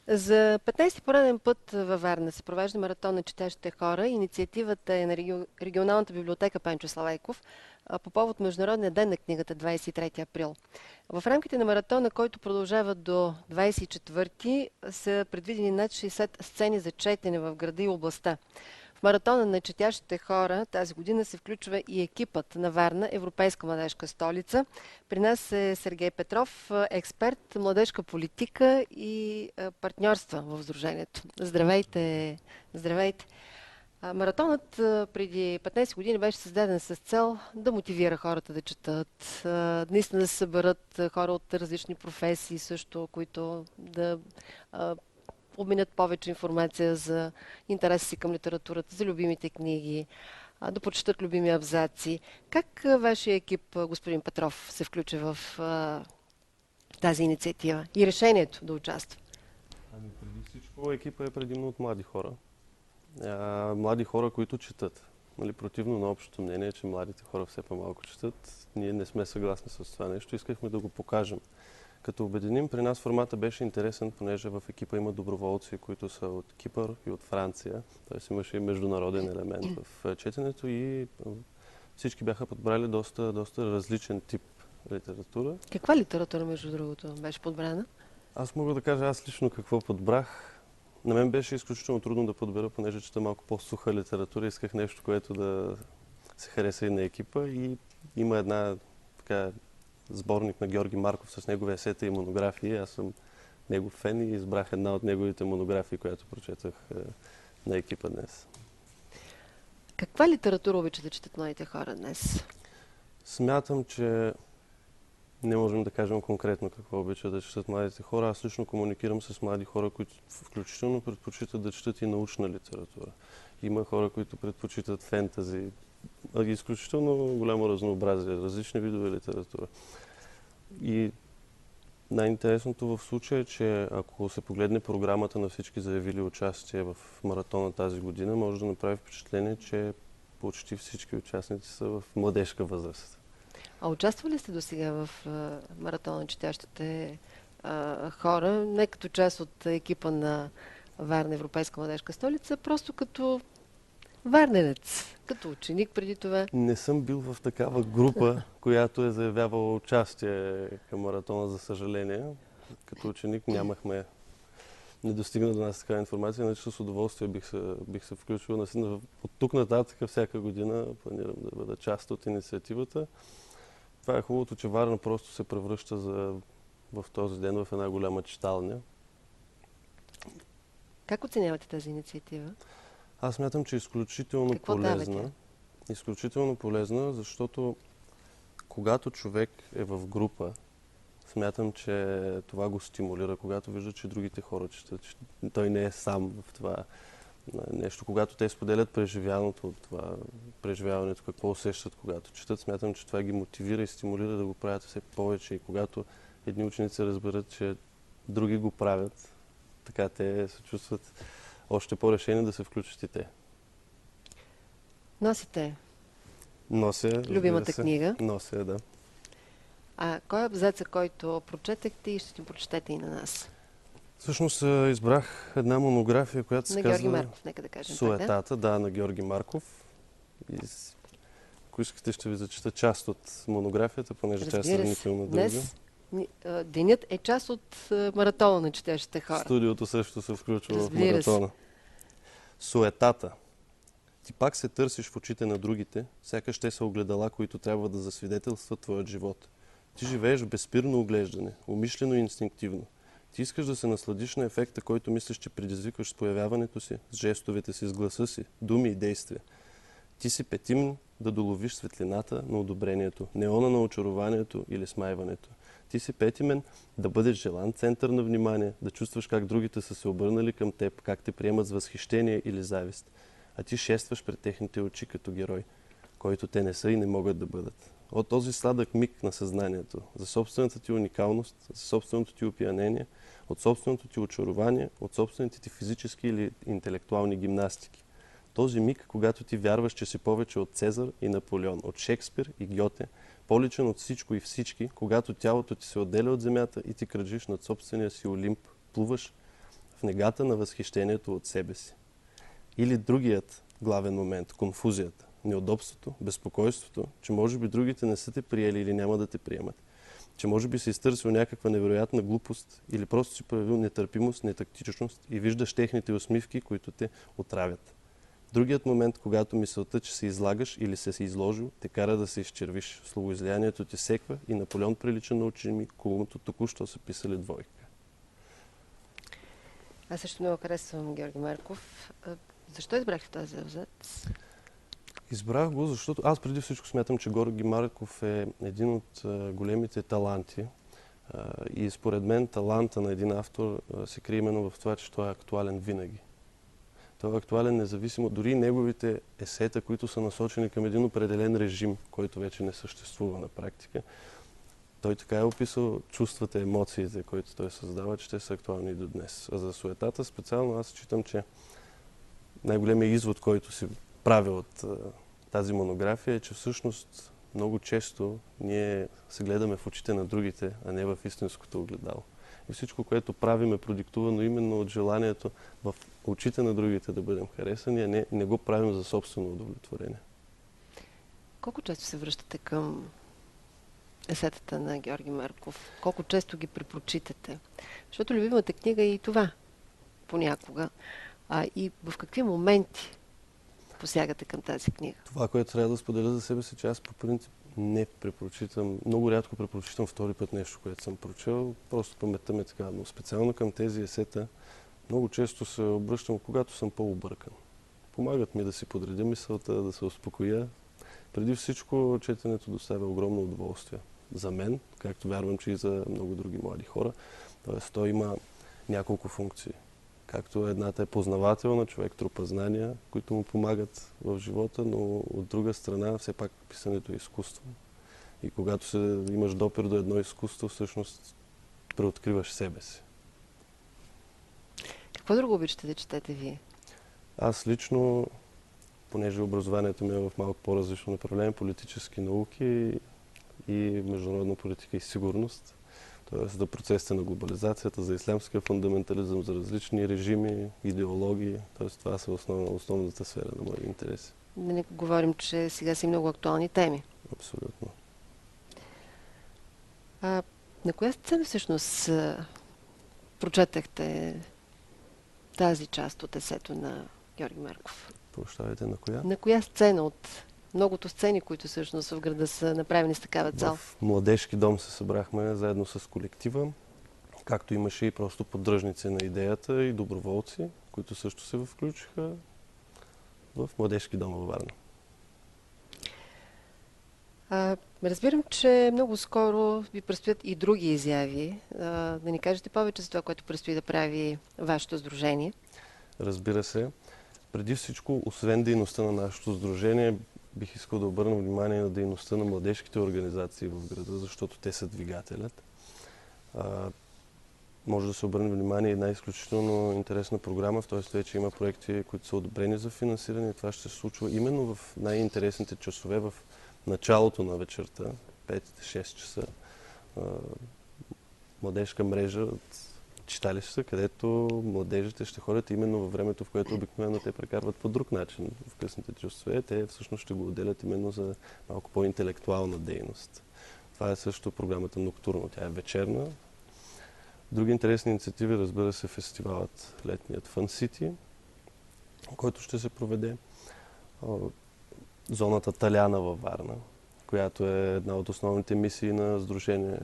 За 15-ти пореден път във Варна се провежда маратон на четящите хора. Инициативата е на регионалната библиотека Пенчо Славейков по повод Международния ден на книгата 23 април. В рамките на маратона, който продължава до 24-ти, са предвидени над 60 сцени за четене в града и областта. В маратона на четящите хора тази година се включва и екипът на Варна, Европейска младежка столица. При нас е Сергей Петров, експерт, младежка политика и партньорства в Сдружението. Здравейте! Здравейте! Маратонът преди 15 години беше създаден с цел да мотивира хората да четат, наистина да се съберат хора от различни професии също, които да обменят повече информация за интереса си към литературата, за любимите книги, да прочитат любими абзаци. Как вашия екип, господин Петров, се включи в тази инициатива и решението да участва? Ами преди всичко екипа е предимно от млади хора. Млади хора, които четат. Нали, противно на общото мнение, че младите хора все по-малко четат, ние не сме съгласни с това нещо. Искахме да го покажем. Като обединим, при нас формата беше интересен, понеже в екипа има доброволци, които са от Кипър и от Франция. Т.е. имаше и международен елемент в четенето и всички бяха подбрали доста различен тип литература. Каква литература, между другото, беше подбрана? Аз мога да кажа аз лично какво подбрах. На мен беше изключително трудно да подбера, понеже чета малко по-суха литература. Исках нещо, което да се хареса и на екипа. И има една така сборник на Георги Марков с негови есета и монографии. Аз съм негов фен и избрах една от неговите монографии, която прочетах на екипа днес. Каква литература обичат да четат младите хора днес? Смятам, че не можем да кажем конкретно какво обичат да четат младите хора. Аз лично комуникирам с млади хора, които включително предпочитат да четат и научна литература. Има хора, които предпочитат фентази, изключително голямо разнообразие, различни видове литература. И най-интересното в случая е, че ако се погледне програмата на всички заявили участие в маратона тази година, може да направи впечатление, че почти всички участници са в младежка възраст. А участвали сте до сега в маратона на четящите хора, не като част от екипа на Варна, Европейска младежка столица, просто като варненец, като ученик преди това? Не съм бил в такава група, която е заявявала участие към маратона, за съжаление. Като ученик не достигна до нас такава информация, иначе с удоволствие бих се включил. От тук нататък всяка година планирам да бъда част от инициативата. Това е хубавото, че Варна просто се превръща в този ден в една голяма читалня. Как оценявате тази инициатива? Аз смятам, че е изключително Какво полезна. давате? Изключително полезна, защото когато човек е в група, смятам, че това го стимулира, когато вижда, че другите хора четат, че той не е сам в това нещо. Когато те споделят преживяването от това, преживяването, какво усещат, когато четат, смятам, че това ги мотивира и стимулира да го правят все повече. И когато едни ученици разберат, че други го правят, така те се чувстват още по-решени да се включат и те. Носите Нося, любимата книга. Нося, да. А кой е абзаца, който прочетахте и ще ни прочетете и на нас? Всъщност избрах една монография, която се На казва Георги Марков, нека да кажем. Суетата, да, на Георги Марков. И ако искате, ще ви зачита част от монографията, понеже тя е сравнително дълга. Днес денят е част от маратона на четящите хора. Студиото също се включва в маратона. Суетата. Ти пак се търсиш в очите на другите, сякаш те са огледала, които трябва да засвидетелстват твоят живот. Ти живееш в безспирно оглеждане, умишлено и инстинктивно. Ти искаш да се насладиш на ефекта, който мислиш, че предизвикваш с появяването си, с жестовете си, с гласа си, думи и действия. Ти си петим да доловиш светлината на одобрението, неона на очарованието или смайването. Ти си петимен да бъдеш желан център на внимание, да чувстваш как другите са се обърнали към теб, как те приемат с възхищение или завист. А ти шестваш пред техните очи като герой, който те не са и не могат да бъдат. От този сладък миг на съзнанието, за собствената ти уникалност, за собственото ти опиянение, от собственото ти очарование, от собствените ти физически или интелектуални гимнастики. Този миг, когато ти вярваш, че си повече от Цезар и Наполеон, от Шекспир и Гьоте, по-личен от всичко и всички, когато тялото ти се отделя от земята и ти кръжиш над собствения си Олимп, плуваш в книгата на възхищението от себе си. Или другият главен момент – конфузията, неудобството, безпокойството, че може би другите не са те приели или няма да те приемат. Че може би си изтърсил някаква невероятна глупост или просто си проявил нетърпимост, нетактичност и виждаш техните усмивки, които те отравят. Другият момент, когато мисълта, че се излагаш или се изложил, те кара да се изчервиш. Словоизлиянието ти секва и Наполеон прилича на учени, когото току-що са писали двойка. Аз също много харесвам Георги Марков. Защо избрахте този абзац? Избрах го, защото аз преди всичко смятам, че Георги Марков е един от големите таланти. И според мен таланта на един автор се крие именно в това, че той е актуален винаги. Той е актуален независимо, дори неговите есета, които са насочени към един определен режим, който вече не съществува на практика. Той така е описал чувствата, емоциите, които той създава, че те са актуални и до днес. А за суетата специално аз считам, че най-големият извод, който си правя от тази монография е, че всъщност много често ние се гледаме в очите на другите, а не в истинското огледало. И всичко, което правим, е продиктувано именно от желанието в очите на другите да бъдем харесани, а не го правим за собствено удовлетворение. Колко често се връщате към есетата на Георги Марков? Колко често ги препрочитате? Защото любимата книга е и това понякога. И в какви моменти посягате към тази книга? Това, което трябва да споделя за себе си, че аз по принцип не препрочитам, много рядко препрочитам втори път нещо, което съм прочел. Просто паметта ме така, но специално към тези есета много често се обръщам, когато съм по-объркан. Помагат ми да си подредя мисълта, да се успокоя. Преди всичко четенето доставя огромно удоволствие за мен, както вярвам, че и за много други млади хора. Тоест, той има няколко функции. Както едната е познавателна, човек трупа знания, които му помагат в живота, но от друга страна все пак писането е изкуство. И когато имаш допир до едно изкуство, всъщност преоткриваш себе си. Какво друго обичате да четете вие? Аз лично, понеже образованието ми е в малко по-различно направление, политически науки и международна политика и сигурност, т.е. за процесите на глобализацията, за ислямския фундаментализъм, за различни режими, идеологии. Т.е. това са основната сфера на моите интереси. Да не говорим, че сега са и много актуални теми. Абсолютно. На коя сцена всъщност прочетахте тази част от есето на Георги Марков? Прощавайте, на коя? На коя сцена от многото сцени, които всъщност в града са направени с такава цел? В младежки дом се събрахме заедно с колектива, както имаше и просто поддръжници на идеята и доброволци, които също се включиха в младежки дом във Варна. Разбирам, че много скоро ви предстоят и други изяви. Да ни кажете повече за това, което предстои да прави вашето сдружение. Разбира се. Преди всичко, освен дейността на нашето сдружение, бих искал да обърна внимание на дейността на младежките организации в града, защото те са двигателят. Може да се обърне внимание и една изключително интересна програма, в т.е. вече има проекти, които са одобрени за финансиране и това ще се случва именно в най-интересните часове, в началото на вечерта, 5-6 часа, младежка мрежа от читалища, където младежите ще ходят именно във времето, в което обикновено те прекарват по друг начин в късните часове. Те всъщност ще го отделят именно за малко по-интелектуална дейност. Това е също програмата Ноктурно. Тя е вечерна. Други интересни инициативи, разбира се, фестивалът летният Fun City, който ще се проведе. Зоната Таляна във Варна, която е една от основните мисии на Сдружение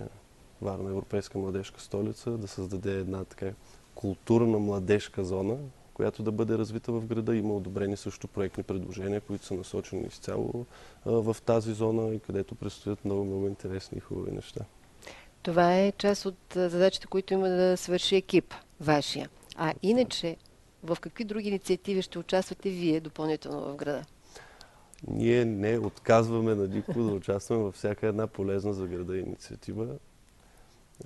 Варна, Европейска младежка столица, да създаде една така културна младежка зона, която да бъде развита в града. Има одобрени също проектни предложения, които са насочени изцяло в тази зона и където предстоят много интересни и хубави неща. Това е част от задачите, които има да свърши екип вашия. А иначе, в какви други инициативи ще участвате вие допълнително в града? Ние не отказваме на никого да участваме във всяка една полезна за града инициатива.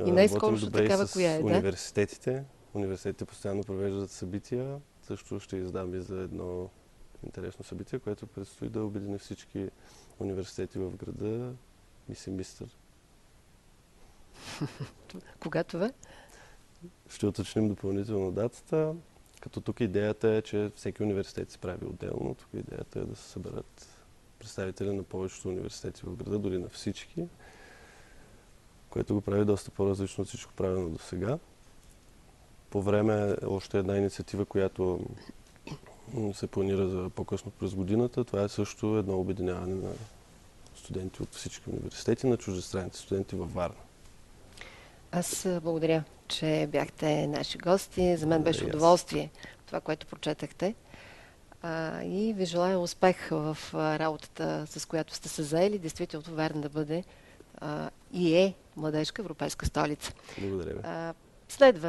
И най-скоро такава коя е, да? Университетите. Университетите постоянно провеждат събития. Също ще издам и за едно интересно събитие, което предстои да обедини всички университети в града. Мисимистър. Кога това? ще уточним допълнително датата. Като тук идеята е, че всеки университет се прави отделно. Тук идеята е да се съберат представители на повечето университети в града, дори на всички, което го прави доста по-различно от всичко правено до сега. По време още една инициатива, която се планира за по-късно през годината. Това е също едно обединяване на студенти от всички университети, на чуждестранните студенти във Варна. Аз благодаря, че бяхте наши гости. За мен беше удоволствие това, което прочетахте. И ви желая успех в работата, с която сте се заели. Действително Варна да бъде и е младежка европейска столица. Благодаря ви. Следва